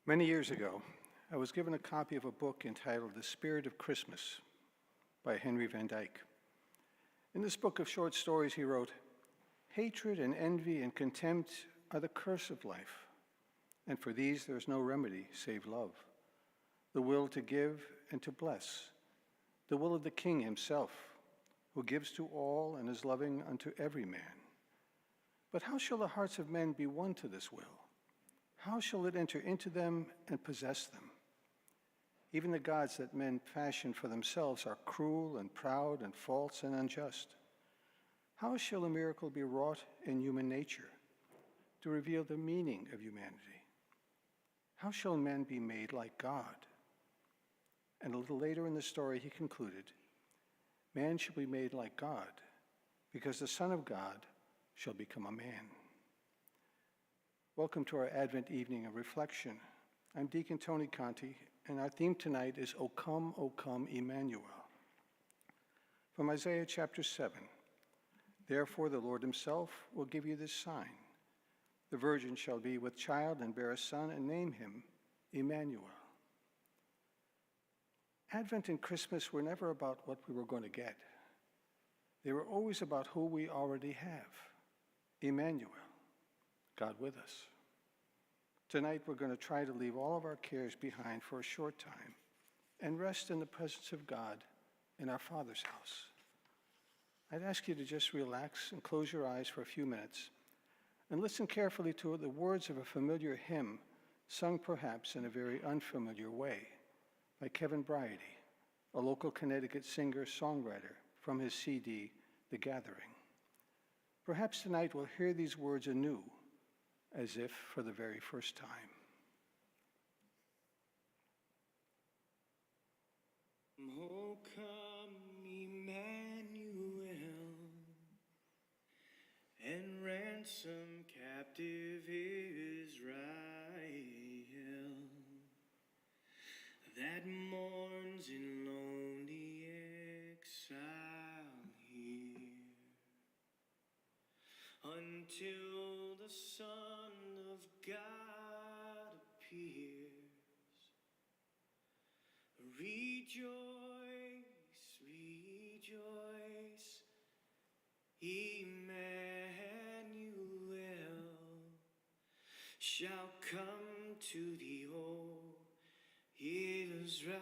Many years ago, I was given a copy of a book entitled The Spirit of Christmas by Henry Van Dyke. In this book of short stories, he wrote, "Hatred and envy and contempt are the curse of life, and for these there is no remedy save love, the will to give and to bless, the will of the King himself, who gives to all and is loving unto every man. But how shall the hearts of men be won to this will? How shall it enter into them and possess them? Even the gods that men fashion for themselves are cruel and proud and false and unjust. How shall a miracle be wrought in human nature to reveal the meaning of humanity? How shall men be made like God?" And a little later in the story, he concluded, "Man shall be made like God, because the Son of God shall become a man." Welcome to our Advent evening of reflection. I'm Deacon Tony Conti, and our theme tonight is O come, Emmanuel. From Isaiah chapter 7, "Therefore the Lord himself will give you this sign. The virgin shall be with child and bear a son, and name him Emmanuel." Advent and Christmas were never about what we were going to get. They were always about who we already have, Emmanuel, God with us. Tonight we're going to try to leave all of our cares behind for a short time and rest in the presence of God in our Father's house. I'd ask you to just relax and close your eyes for a few minutes and listen carefully to the words of a familiar hymn sung perhaps in a very unfamiliar way by Kevin Bryady, a local Connecticut singer-songwriter from his CD, The Gathering. Perhaps tonight we'll hear these words anew, as if for the very first time. O come, Emmanuel, and ransom captive Israel that mourns in lonely exile here, until the Son of God appears. Rejoice, rejoice, Emmanuel shall come to thee, O Israel.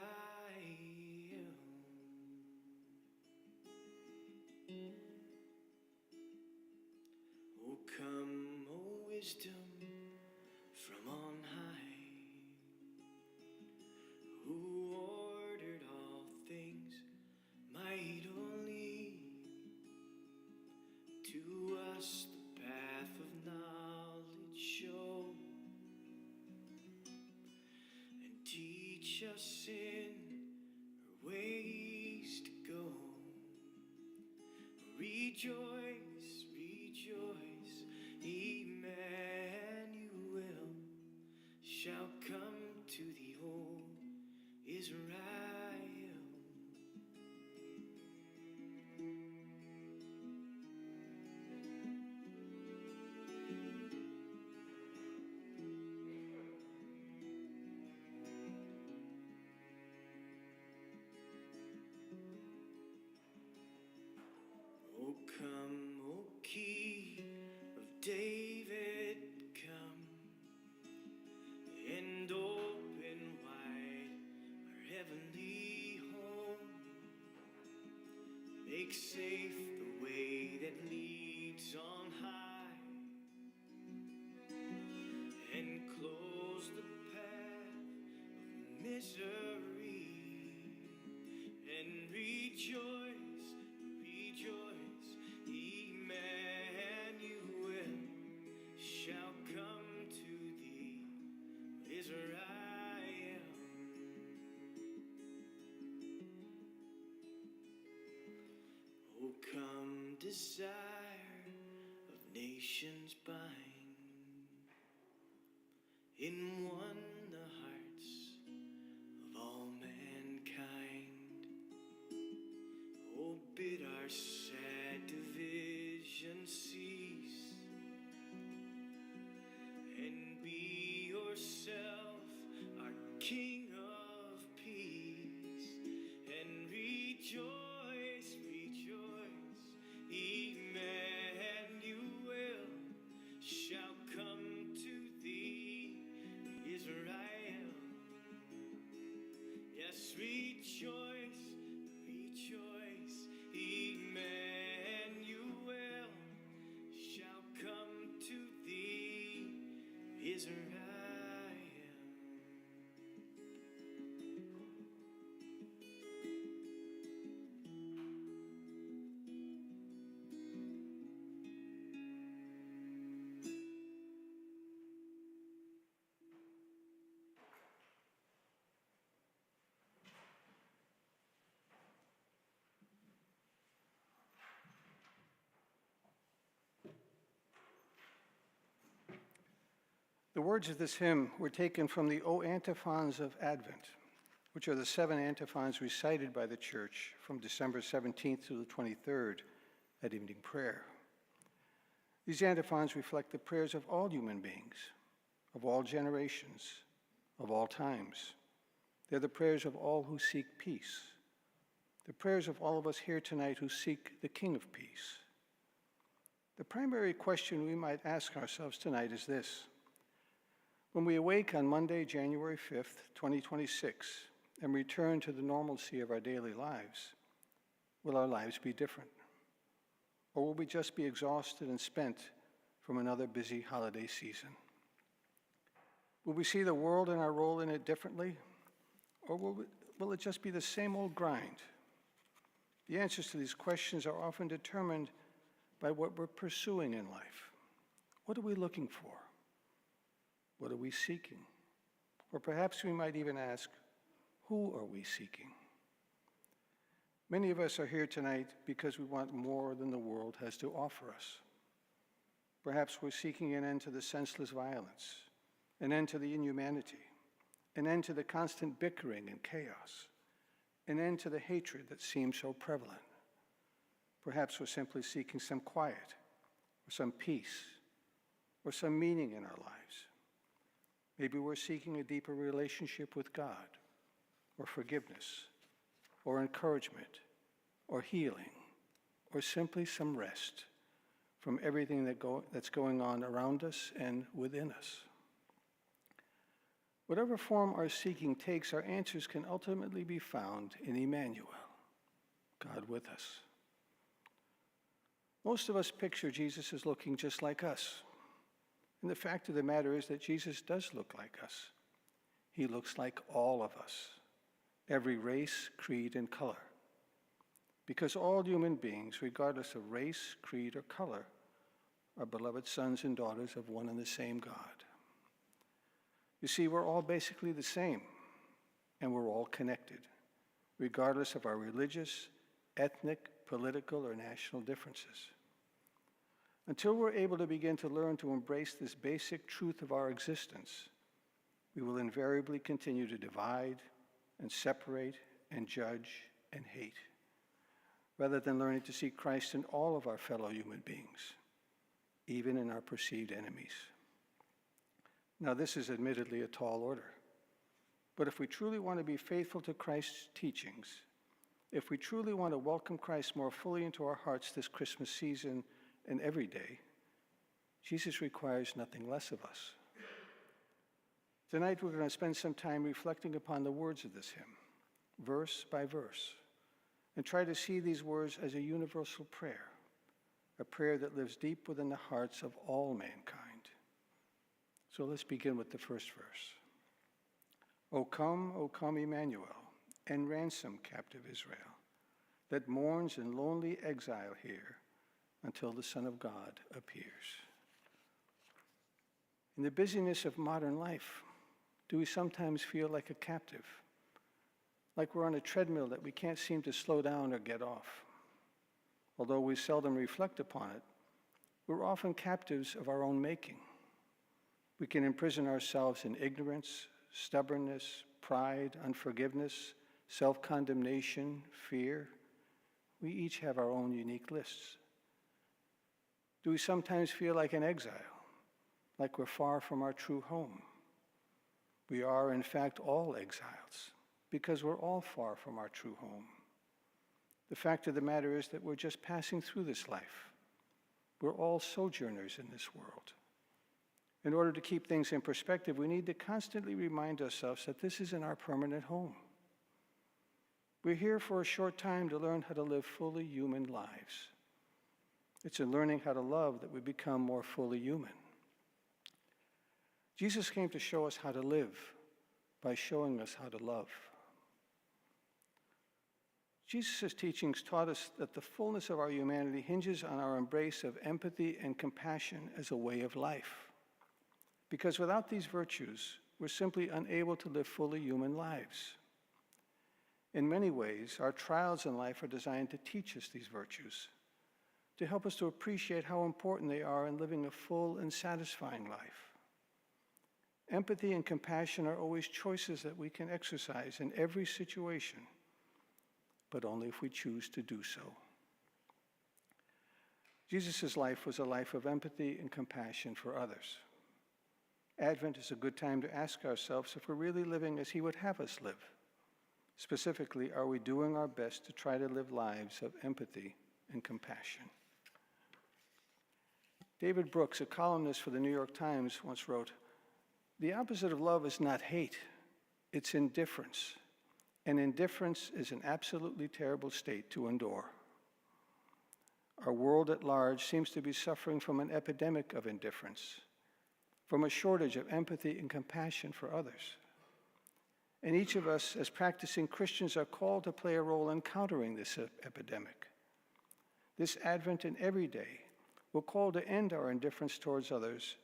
O come, O wisdom from on high, who ordered all things mightily, to us the path of knowledge show, and teach us in her ways to go. Rejoice, rejoice, Emmanuel shall come to thee, O Israel. O come, O Key of David, come and open wide our heavenly home. Make safe the way that leads on high, and close the path of misery. And rejoice, rejoice, Emmanuel shall come to thee, Israel. O come, desire of nations bind, in one the hearts of all mankind. O bid our sad division cease, and be yourself us rejoice, rejoice. Emmanuel shall come to thee, Israel. The words of this hymn were taken from the O Antiphons of Advent, which are the 7 antiphons recited by the Church from December 17th through the 23rd at evening prayer. These antiphons reflect the prayers of all human beings, of all generations, of all times. They're the prayers of all who seek peace, the prayers of all of us here tonight who seek the King of Peace. The primary question we might ask ourselves tonight is this: when we awake on Monday, January 5th, 2026, and return to the normalcy of our daily lives, will our lives be different? Or will we just be exhausted and spent from another busy holiday season? Will we see the world and our role in it differently? Or will it just be the same old grind? The answers to these questions are often determined by what we're pursuing in life. What are we looking for? What are we seeking? Or perhaps we might even ask, who are we seeking? Many of us are here tonight because we want more than the world has to offer us. Perhaps we're seeking an end to the senseless violence, an end to the inhumanity, an end to the constant bickering and chaos, an end to the hatred that seems so prevalent. Perhaps we're simply seeking some quiet, or some peace, or some meaning in our lives. Maybe we're seeking a deeper relationship with God, or forgiveness, or encouragement, or healing, or simply some rest from everything that's going on around us and within us. Whatever form our seeking takes, our answers can ultimately be found in Emmanuel, God with us. Most of us picture Jesus as looking just like us. And the fact of the matter is that Jesus does look like us. He looks like all of us, every race, creed, and color. Because all human beings, regardless of race, creed, or color, are beloved sons and daughters of one and the same God. You see, we're all basically the same, and we're all connected, regardless of our religious, ethnic, political, or national differences. Until we're able to begin to learn to embrace this basic truth of our existence, we will invariably continue to divide and separate and judge and hate, rather than learning to see Christ in all of our fellow human beings, even in our perceived enemies. Now, this is admittedly a tall order, but if we truly want to be faithful to Christ's teachings, if we truly want to welcome Christ more fully into our hearts this Christmas season and every day, Jesus requires nothing less of us. Tonight, we're going to spend some time reflecting upon the words of this hymn, verse by verse, and try to see these words as a universal prayer, a prayer that lives deep within the hearts of all mankind. So let's begin with the first verse. O come, Emmanuel, and ransom captive Israel, that mourns in lonely exile here until the Son of God appears. In the busyness of modern life, do we sometimes feel like a captive, like we're on a treadmill that we can't seem to slow down or get off? Although we seldom reflect upon it, we're often captives of our own making. We can imprison ourselves in ignorance, stubbornness, pride, unforgiveness, self-condemnation, fear. We each have our own unique lists. Do we sometimes feel like an exile, like we're far from our true home? We are, in fact, all exiles, because we're all far from our true home. The fact of the matter is that we're just passing through this life. We're all sojourners in this world. In order to keep things in perspective, we need to constantly remind ourselves that this isn't our permanent home. We're here for a short time to learn how to live fully human lives. It's in learning how to love that we become more fully human. Jesus came to show us how to live by showing us how to love. Jesus' teachings taught us that the fullness of our humanity hinges on our embrace of empathy and compassion as a way of life. Because without these virtues, we're simply unable to live fully human lives. In many ways, our trials in life are designed to teach us these virtues, to help us to appreciate how important they are in living a full and satisfying life. Empathy and compassion are always choices that we can exercise in every situation, but only if we choose to do so. Jesus' life was a life of empathy and compassion for others. Advent is a good time to ask ourselves if we're really living as he would have us live. Specifically, are we doing our best to try to live lives of empathy and compassion? David Brooks, a columnist for the New York Times, once wrote, "The opposite of love is not hate, it's indifference. And indifference is an absolutely terrible state to endure." Our world at large seems to be suffering from an epidemic of indifference, from a shortage of empathy and compassion for others. And each of us, as practicing Christians, are called to play a role in countering this epidemic. This Advent and every day, we're called to end our indifference towards others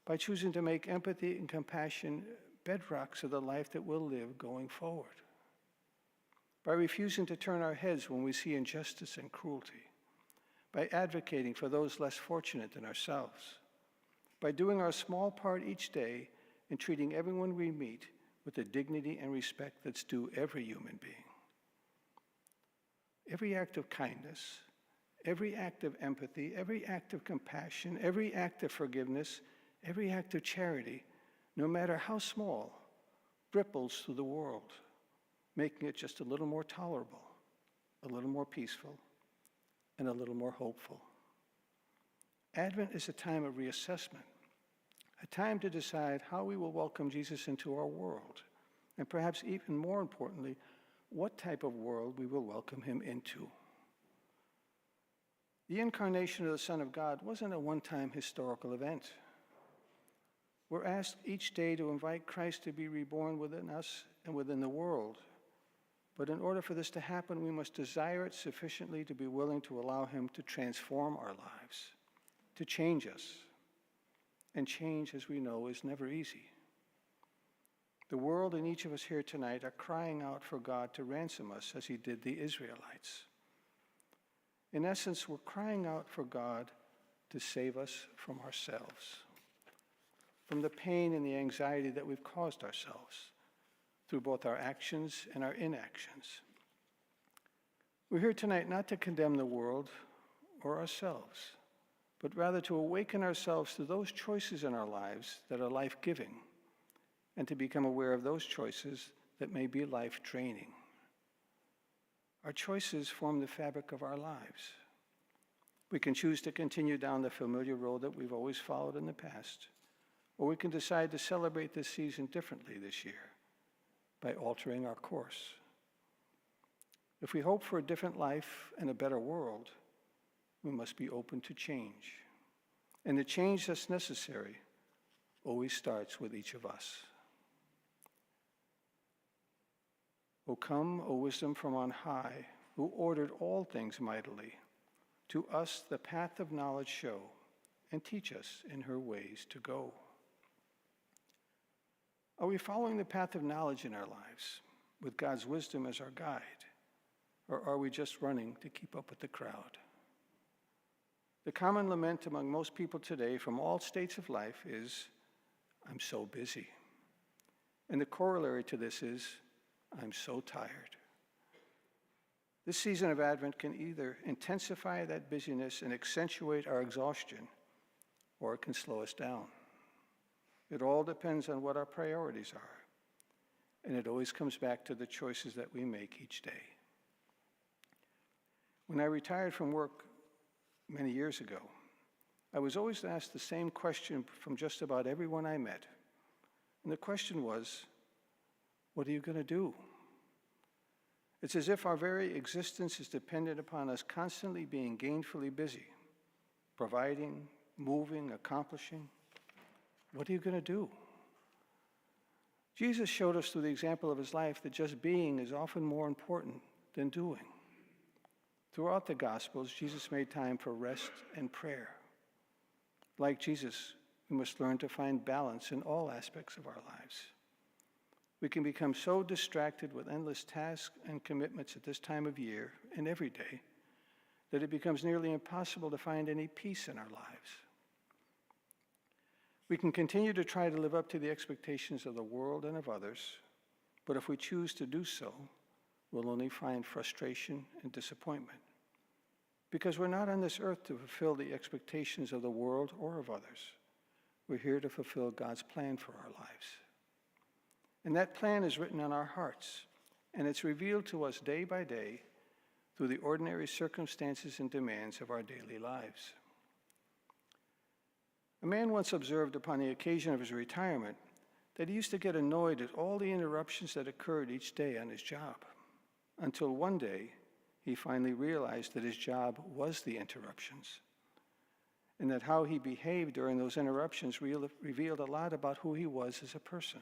by choosing to make empathy and compassion bedrocks of the life that we'll live going forward. By refusing to turn our heads when we see injustice and cruelty, by advocating for those less fortunate than ourselves, by doing our small part each day in treating everyone we meet with the dignity and respect that's due every human being. Every act of kindness, every act of empathy, every act of compassion, every act of forgiveness, every act of charity, no matter how small, ripples through the world, making it just a little more tolerable, a little more peaceful, and a little more hopeful. Advent is a time of reassessment, a time to decide how we will welcome Jesus into our world, and perhaps even more importantly, what type of world we will welcome him into. The incarnation of the Son of God wasn't a one-time historical event. We're asked each day to invite Christ to be reborn within us and within the world. But in order for this to happen, we must desire it sufficiently to be willing to allow him to transform our lives, to change us. And change, as we know, is never easy. The world and each of us here tonight are crying out for God to ransom us as he did the Israelites. In essence, we're crying out for God to save us from ourselves, from the pain and the anxiety that we've caused ourselves through both our actions and our inactions. We're here tonight not to condemn the world or ourselves, but rather to awaken ourselves to those choices in our lives that are life-giving, and to become aware of those choices that may be life-draining. Our choices form the fabric of our lives. We can choose to continue down the familiar road that we've always followed in the past, or we can decide to celebrate this season differently this year by altering our course. If we hope for a different life and a better world, we must be open to change. And the change that's necessary always starts with each of us. O come, O wisdom from on high, who ordered all things mightily, to us the path of knowledge show, and teach us in her ways to go. Are we following the path of knowledge in our lives, with God's wisdom as our guide, or are we just running to keep up with the crowd? The common lament among most people today from all states of life is, "I'm so busy." And the corollary to this is, "I'm so tired." This season of Advent can either intensify that busyness and accentuate our exhaustion, or it can slow us down. It all depends on what our priorities are, and it always comes back to the choices that we make each day. When I retired from work many years ago, I was always asked the same question from just about everyone I met. And the question was, what are you going to do? It's as if our very existence is dependent upon us constantly being gainfully busy, providing, moving, accomplishing. What are you going to do? Jesus showed us through the example of his life that just being is often more important than doing. Throughout the Gospels, Jesus made time for rest and prayer. Like Jesus, we must learn to find balance in all aspects of our lives. We can become so distracted with endless tasks and commitments at this time of year and every day that it becomes nearly impossible to find any peace in our lives. We can continue to try to live up to the expectations of the world and of others, but if we choose to do so, we'll only find frustration and disappointment. Because we're not on this earth to fulfill the expectations of the world or of others. We're here to fulfill God's plan for our lives. And that plan is written on our hearts, and it's revealed to us day by day through the ordinary circumstances and demands of our daily lives. A man once observed upon the occasion of his retirement that he used to get annoyed at all the interruptions that occurred each day on his job, until one day he finally realized that his job was the interruptions, and that how he behaved during those interruptions revealed a lot about who he was as a person.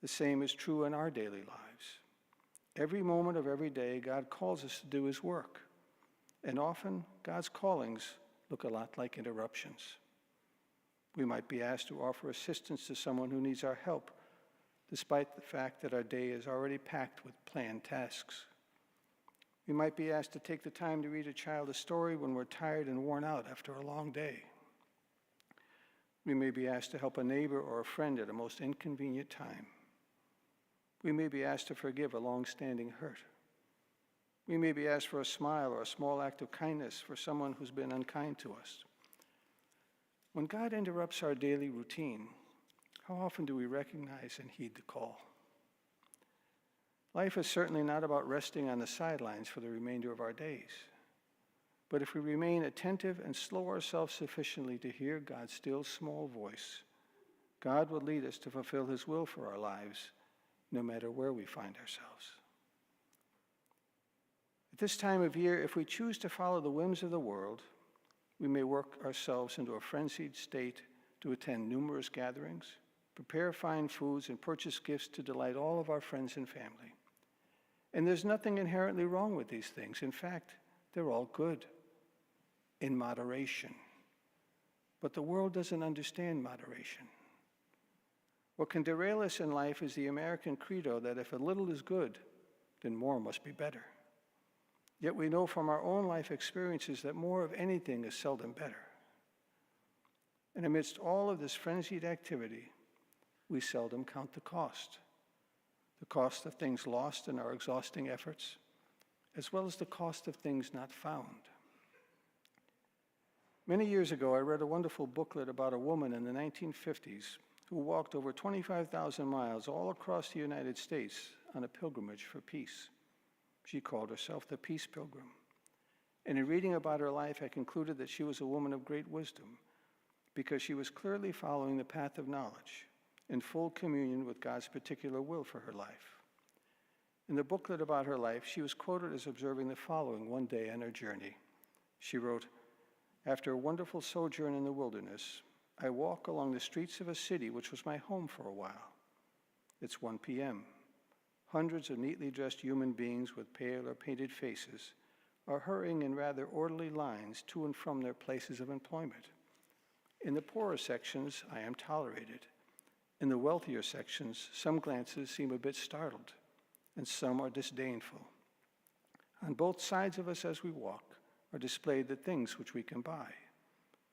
The same is true in our daily lives. Every moment of every day, God calls us to do his work, and often God's callings look a lot like interruptions. We might be asked to offer assistance to someone who needs our help, despite the fact that our day is already packed with planned tasks. We might be asked to take the time to read a child a story when we're tired and worn out after a long day. We may be asked to help a neighbor or a friend at a most inconvenient time. We may be asked to forgive a long-standing hurt. We may be asked for a smile or a small act of kindness for someone who's been unkind to us. When God interrupts our daily routine, how often do we recognize and heed the call? Life is certainly not about resting on the sidelines for the remainder of our days. But if we remain attentive and slow ourselves sufficiently to hear God's still small voice, God will lead us to fulfill his will for our lives, no matter where we find ourselves. At this time of year, if we choose to follow the whims of the world, we may work ourselves into a frenzied state to attend numerous gatherings, prepare fine foods, and purchase gifts to delight all of our friends and family. And there's nothing inherently wrong with these things. In fact, they're all good, in moderation. But the world doesn't understand moderation. What can derail us in life is the American credo that if a little is good, then more must be better. Yet we know from our own life experiences that more of anything is seldom better. And amidst all of this frenzied activity, we seldom count the cost of things lost in our exhausting efforts, as well as the cost of things not found. Many years ago, I read a wonderful booklet about a woman in the 1950s who walked over 25,000 miles all across the United States on a pilgrimage for peace. She called herself the Peace Pilgrim. And in reading about her life, I concluded that she was a woman of great wisdom because she was clearly following the path of knowledge in full communion with God's particular will for her life. In the booklet about her life, she was quoted as observing the following one day on her journey. She wrote, "After a wonderful sojourn in the wilderness, I walk along the streets of a city which was my home for a while. It's 1 p.m. Hundreds of neatly dressed human beings with pale or painted faces are hurrying in rather orderly lines to and from their places of employment. In the poorer sections, I am tolerated. In the wealthier sections, some glances seem a bit startled, and some are disdainful. On both sides of us as we walk are displayed the things which we can buy,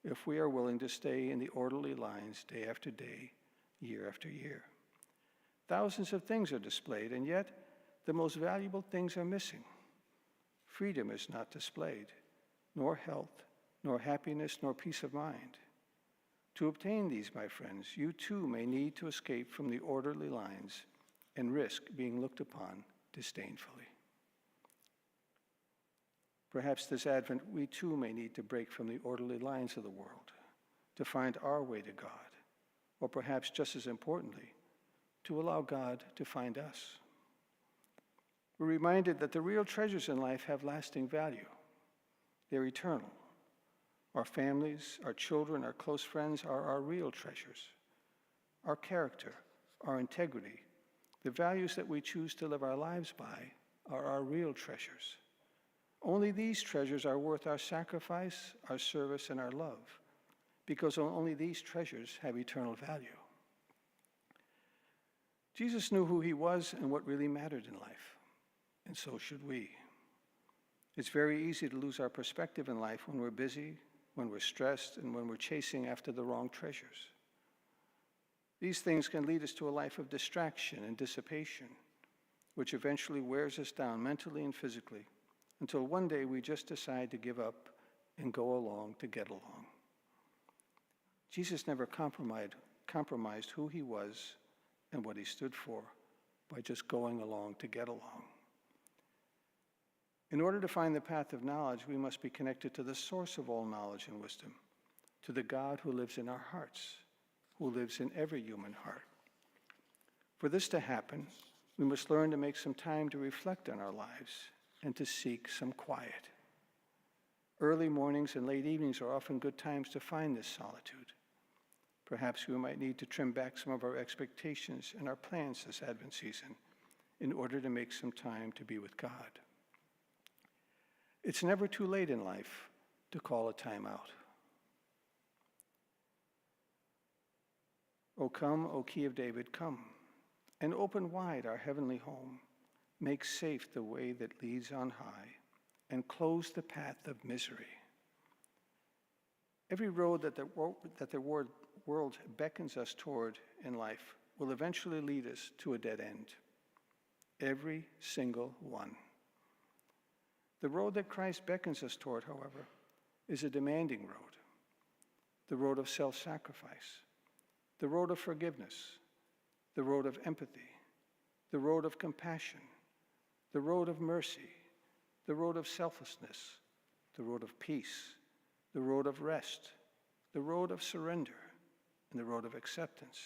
if we are willing to stay in the orderly lines day after day, year after year. Thousands of things are displayed, and yet the most valuable things are missing. Freedom is not displayed, nor health, nor happiness, nor peace of mind. To obtain these, my friends, you too may need to escape from the orderly lines and risk being looked upon disdainfully." Perhaps this Advent, we too may need to break from the orderly lines of the world to find our way to God, or perhaps just as importantly, to allow God to find us. We're reminded that the real treasures in life have lasting value. They're eternal. Our families, our children, our close friends are our real treasures. Our character, our integrity, the values that we choose to live our lives by are our real treasures. Only these treasures are worth our sacrifice, our service, and our love, because only these treasures have eternal value. Jesus knew who he was and what really mattered in life, and so should we. It's very easy to lose our perspective in life when we're busy, when we're stressed, and when we're chasing after the wrong treasures. These things can lead us to a life of distraction and dissipation, which eventually wears us down mentally and physically, until one day we just decide to give up and go along to get along. Jesus never compromised who he was and what he stood for by just going along to get along. In order to find the path of knowledge, we must be connected to the source of all knowledge and wisdom, to the God who lives in our hearts, who lives in every human heart. For this to happen, we must learn to make some time to reflect on our lives and to seek some quiet. Early mornings and late evenings are often good times to find this solitude. Perhaps we might need to trim back some of our expectations and our plans this Advent season in order to make some time to be with God. It's never too late in life to call a time out. O come, O Key of David, come, and open wide our heavenly home. Make safe the way that leads on high, and close the path of misery. Every road that the world beckons us toward in life will eventually lead us to a dead end. Every single one. The road that Christ beckons us toward, however, is a demanding road. The road of self-sacrifice, the road of forgiveness, the road of empathy, the road of compassion, the road of mercy, the road of selflessness, the road of peace, the road of rest, the road of surrender, and the road of acceptance.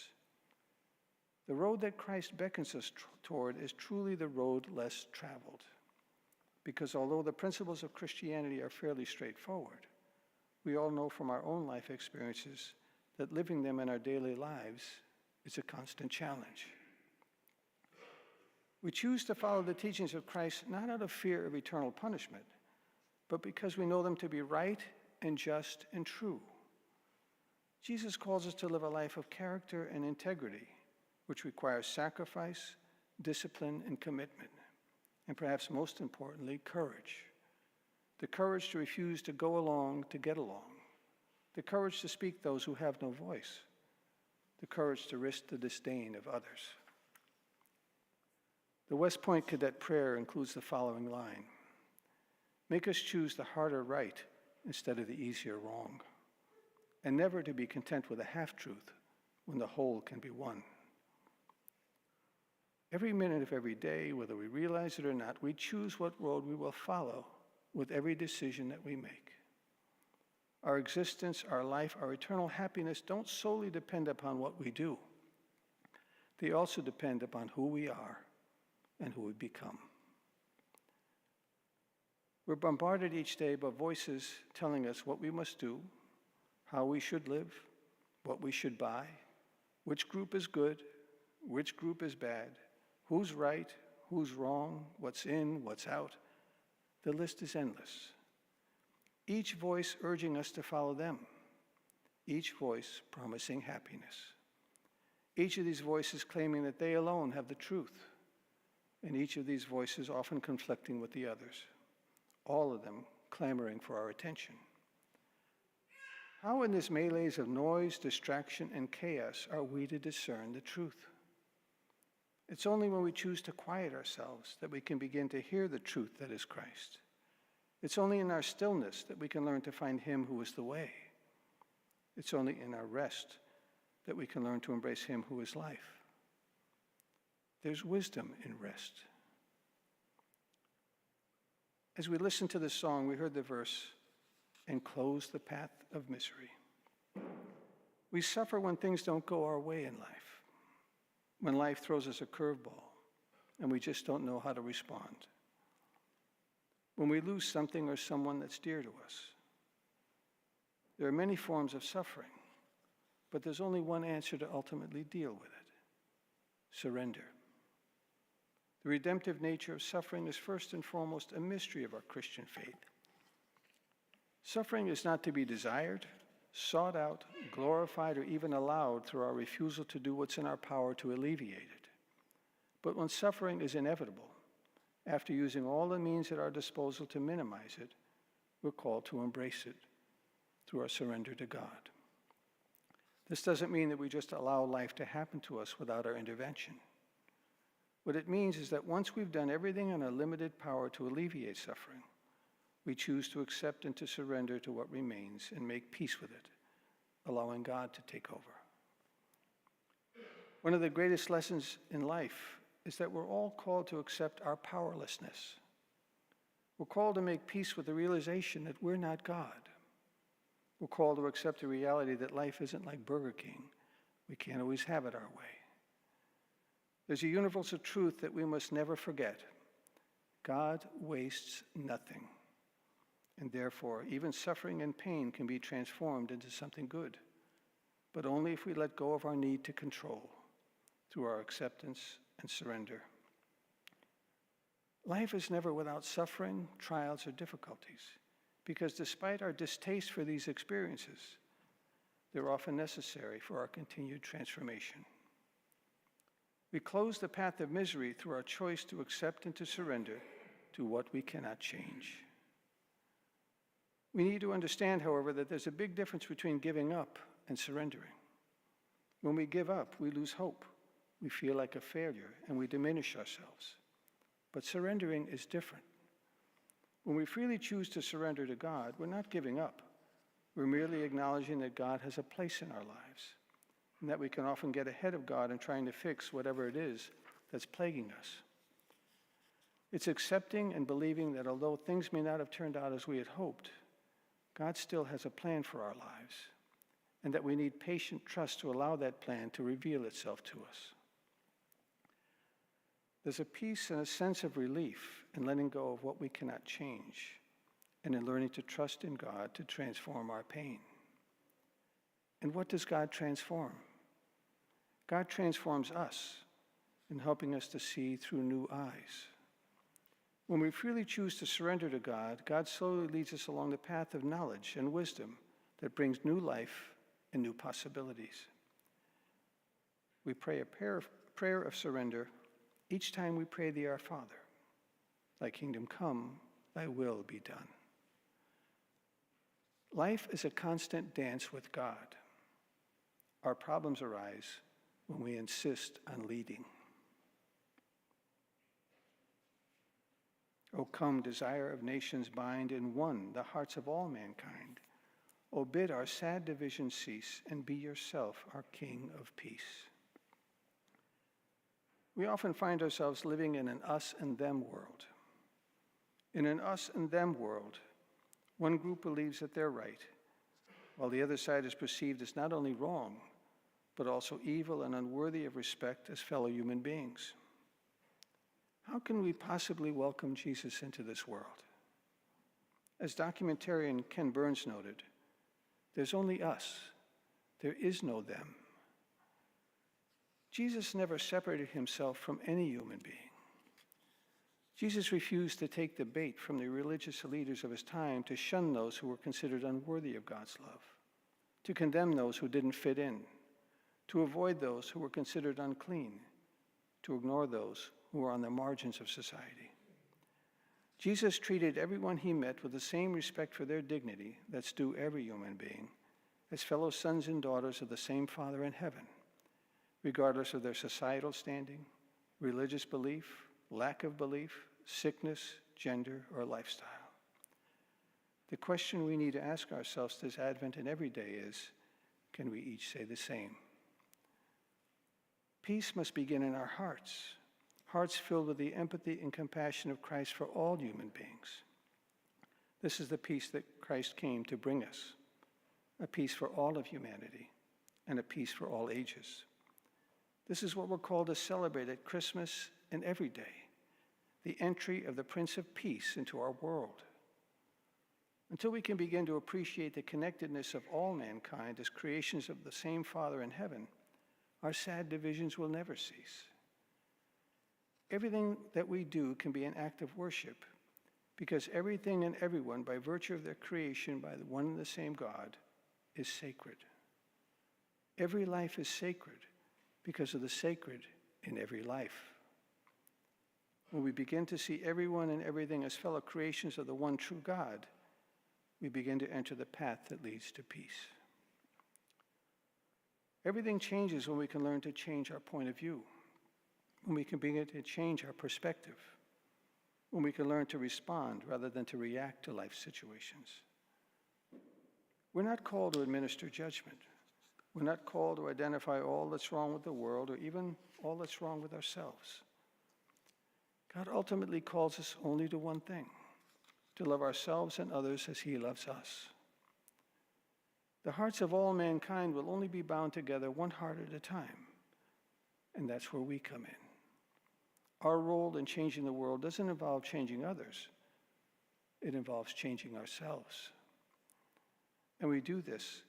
The road that Christ beckons us toward is truly the road less traveled. Because although the principles of Christianity are fairly straightforward, we all know from our own life experiences that living them in our daily lives is a constant challenge. We choose to follow the teachings of Christ not out of fear of eternal punishment, but because we know them to be right and just and true. Jesus calls us to live a life of character and integrity, which requires sacrifice, discipline, and commitment, and perhaps most importantly, courage. The courage to refuse to go along to get along, the courage to speak those who have no voice, the courage to risk the disdain of others. The West Point Cadet Prayer includes the following line: make us choose the harder right instead of the easier wrong, and never to be content with a half-truth when the whole can be won. Every minute of every day, whether we realize it or not, we choose what road we will follow with every decision that we make. Our existence, our life, our eternal happiness don't solely depend upon what we do. They also depend upon who we are and who we become. We're bombarded each day by voices telling us what we must do, how we should live, what we should buy, which group is good, which group is bad, who's right, who's wrong, what's in, what's out. The list is endless. Each voice urging us to follow them. Each voice promising happiness. Each of these voices claiming that they alone have the truth. And each of these voices often conflicting with the others. All of them clamoring for our attention. How in this melees of noise, distraction, and chaos are we to discern the truth? It's only when we choose to quiet ourselves that we can begin to hear the truth that is Christ. It's only in our stillness that we can learn to find him who is the way. It's only in our rest that we can learn to embrace him who is life. There's wisdom in rest. As we listened to this song, we heard the verse, and close the path of misery. We suffer when things don't go our way in life, when life throws us a curveball, and we just don't know how to respond. When we lose something or someone that's dear to us. There are many forms of suffering, but there's only one answer to ultimately deal with it: surrender. The redemptive nature of suffering is first and foremost a mystery of our Christian faith. Suffering is not to be desired, sought out, glorified, or even allowed through our refusal to do what's in our power to alleviate it. But when suffering is inevitable, after using all the means at our disposal to minimize it, we're called to embrace it through our surrender to God. This doesn't mean that we just allow life to happen to us without our intervention. What it means is that once we've done everything in our limited power to alleviate suffering, we choose to accept and to surrender to what remains and make peace with it, allowing God to take over. One of the greatest lessons in life is that we're all called to accept our powerlessness. We're called to make peace with the realization that we're not God. We're called to accept the reality that life isn't like Burger King. We can't always have it our way. There's a universal truth that we must never forget. God wastes nothing. And therefore, even suffering and pain can be transformed into something good, but only if we let go of our need to control through our acceptance and surrender. Life is never without suffering, trials, or difficulties, because despite our distaste for these experiences, they're often necessary for our continued transformation. We close the path of misery through our choice to accept and to surrender to what we cannot change. We need to understand, however, that there's a big difference between giving up and surrendering. When we give up, we lose hope. We feel like a failure, and we diminish ourselves. But surrendering is different. When we freely choose to surrender to God, we're not giving up. We're merely acknowledging that God has a place in our lives, and that we can often get ahead of God in trying to fix whatever it is that's plaguing us. It's accepting and believing that although things may not have turned out as we had hoped, God still has a plan for our lives, and that we need patient trust to allow that plan to reveal itself to us. There's a peace and a sense of relief in letting go of what we cannot change, and in learning to trust in God to transform our pain. And what does God transform? God transforms us in helping us to see through new eyes. When we freely choose to surrender to God, God slowly leads us along the path of knowledge and wisdom that brings new life and new possibilities. We pray a prayer of surrender each time we pray the Our Father. Thy kingdom come, thy will be done. Life is a constant dance with God. Our problems arise when we insist on leading. O come, desire of nations, bind in one the hearts of all mankind. O bid our sad division cease, and be yourself our King of peace. We often find ourselves living in an us and them world. In an us and them world, one group believes that they're right, while the other side is perceived as not only wrong, but also evil and unworthy of respect as fellow human beings. How can we possibly welcome Jesus into this world? As documentarian Ken Burns noted, there's only us. There is no them. Jesus never separated himself from any human being. Jesus refused to take the bait from the religious leaders of his time to shun those who were considered unworthy of God's love, to condemn those who didn't fit in, to avoid those who were considered unclean, to ignore those who were on the margins of society. Jesus treated everyone he met with the same respect for their dignity that's due every human being, as fellow sons and daughters of the same Father in heaven, regardless of their societal standing, religious belief, lack of belief, sickness, gender, or lifestyle. The question we need to ask ourselves this Advent and every day is, can we each say the same? Peace must begin in our hearts, hearts filled with the empathy and compassion of Christ for all human beings. This is the peace that Christ came to bring us, a peace for all of humanity and a peace for all ages. This is what we're called to celebrate at Christmas and every day, the entry of the Prince of Peace into our world. Until we can begin to appreciate the connectedness of all mankind as creations of the same Father in heaven, our sad divisions will never cease. Everything that we do can be an act of worship, because everything and everyone, by virtue of their creation by the one and the same God, is sacred. Every life is sacred because of the sacred in every life. When we begin to see everyone and everything as fellow creations of the one true God, we begin to enter the path that leads to peace. Everything changes when we can learn to change our point of view, when we can begin to change our perspective, when we can learn to respond rather than to react to life situations. We're not called to administer judgment. We're not called to identify all that's wrong with the world or even all that's wrong with ourselves. God ultimately calls us only to one thing: to love ourselves and others as He loves us. The hearts of all mankind will only be bound together one heart at a time, and that's where we come in. Our role in changing the world doesn't involve changing others. It involves changing ourselves. And we do this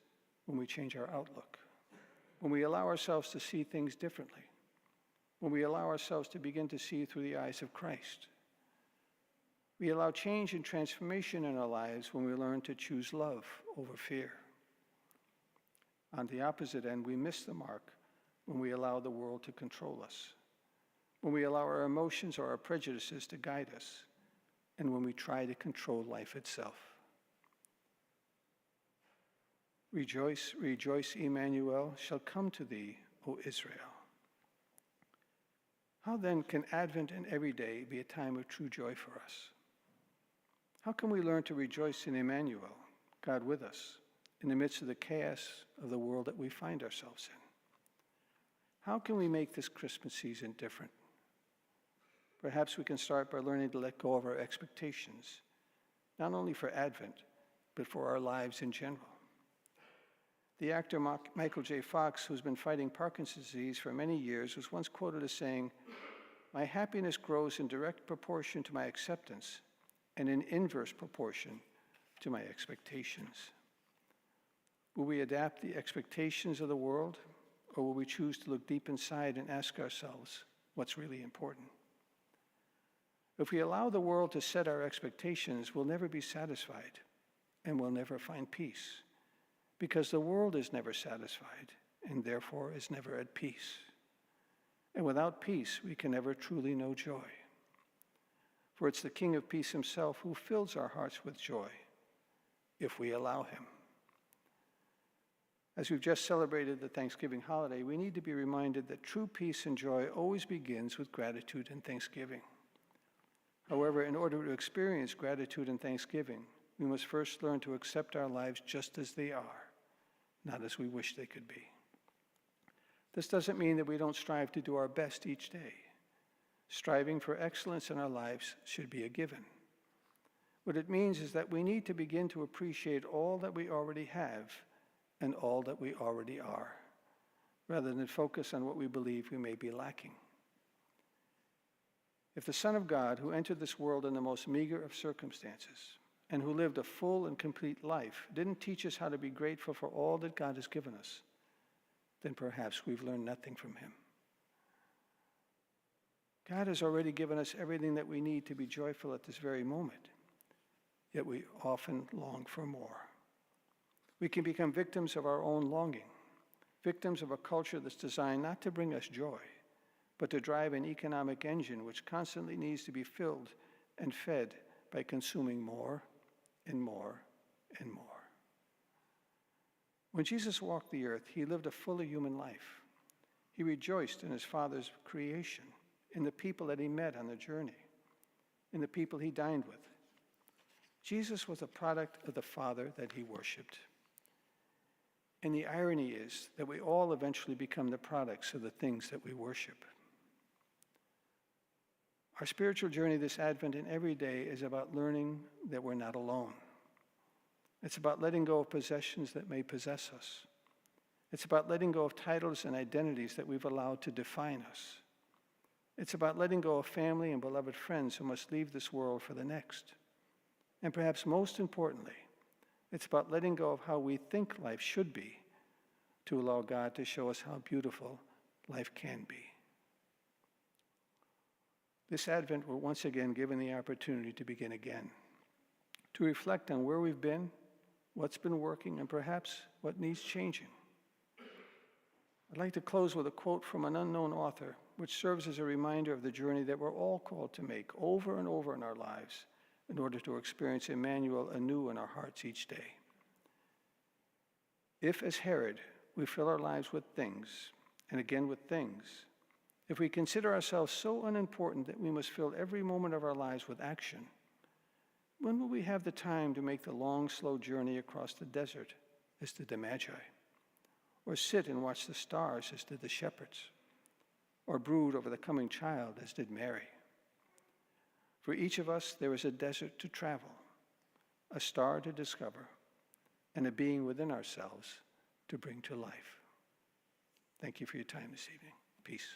when we change our outlook, when we allow ourselves to see things differently, when we allow ourselves to begin to see through the eyes of Christ. We allow change and transformation in our lives when we learn to choose love over fear. On the opposite end, we miss the mark when we allow the world to control us, when we allow our emotions or our prejudices to guide us, and when we try to control life itself. Rejoice, rejoice, Emmanuel shall come to thee, O Israel. How then can Advent and every day be a time of true joy for us? How can we learn to rejoice in Emmanuel, God with us, in the midst of the chaos of the world that we find ourselves in? How can we make this Christmas season different? Perhaps we can start by learning to let go of our expectations, not only for Advent, but for our lives in general. The actor Michael J. Fox, who's been fighting Parkinson's disease for many years, was once quoted as saying, "My happiness grows in direct proportion to my acceptance and in inverse proportion to my expectations." Will we adapt the expectations of the world, or will we choose to look deep inside and ask ourselves what's really important? If we allow the world to set our expectations, we'll never be satisfied and we'll never find peace, because the world is never satisfied and therefore is never at peace. And without peace, we can never truly know joy. For it's the King of Peace himself who fills our hearts with joy if we allow him. As we've just celebrated the Thanksgiving holiday, we need to be reminded that true peace and joy always begins with gratitude and thanksgiving. However, in order to experience gratitude and thanksgiving, we must first learn to accept our lives just as they are, not as we wish they could be. This doesn't mean that we don't strive to do our best each day. Striving for excellence in our lives should be a given. What it means is that we need to begin to appreciate all that we already have and all that we already are, rather than focus on what we believe we may be lacking. If the Son of God, who entered this world in the most meager of circumstances and who lived a full and complete life, didn't teach us how to be grateful for all that God has given us, then perhaps we've learned nothing from him. God has already given us everything that we need to be joyful at this very moment, yet we often long for more. We can become victims of our own longing, victims of a culture that's designed not to bring us joy, but to drive an economic engine which constantly needs to be filled and fed by consuming more and more and more. When Jesus walked the earth, he lived a fully human life. He rejoiced in his Father's creation, in the people that he met on the journey, in the people he dined with. Jesus was a product of the Father that he worshiped. And the irony is that we all eventually become the products of the things that we worship. Our spiritual journey this Advent and every day is about learning that we're not alone. It's about letting go of possessions that may possess us. It's about letting go of titles and identities that we've allowed to define us. It's about letting go of family and beloved friends who must leave this world for the next. And perhaps most importantly, it's about letting go of how we think life should be to allow God to show us how beautiful life can be. This Advent, we're once again given the opportunity to begin again, to reflect on where we've been, what's been working, and perhaps what needs changing. I'd like to close with a quote from an unknown author, which serves as a reminder of the journey that we're all called to make over and over in our lives in order to experience Emmanuel anew in our hearts each day. If, as Herod, we fill our lives with things, and again with things, if we consider ourselves so unimportant that we must fill every moment of our lives with action, when will we have the time to make the long, slow journey across the desert, as did the Magi? Or sit and watch the stars, as did the shepherds? Or brood over the coming child, as did Mary? For each of us, there is a desert to travel, a star to discover, and a being within ourselves to bring to life. Thank you for your time this evening. Peace.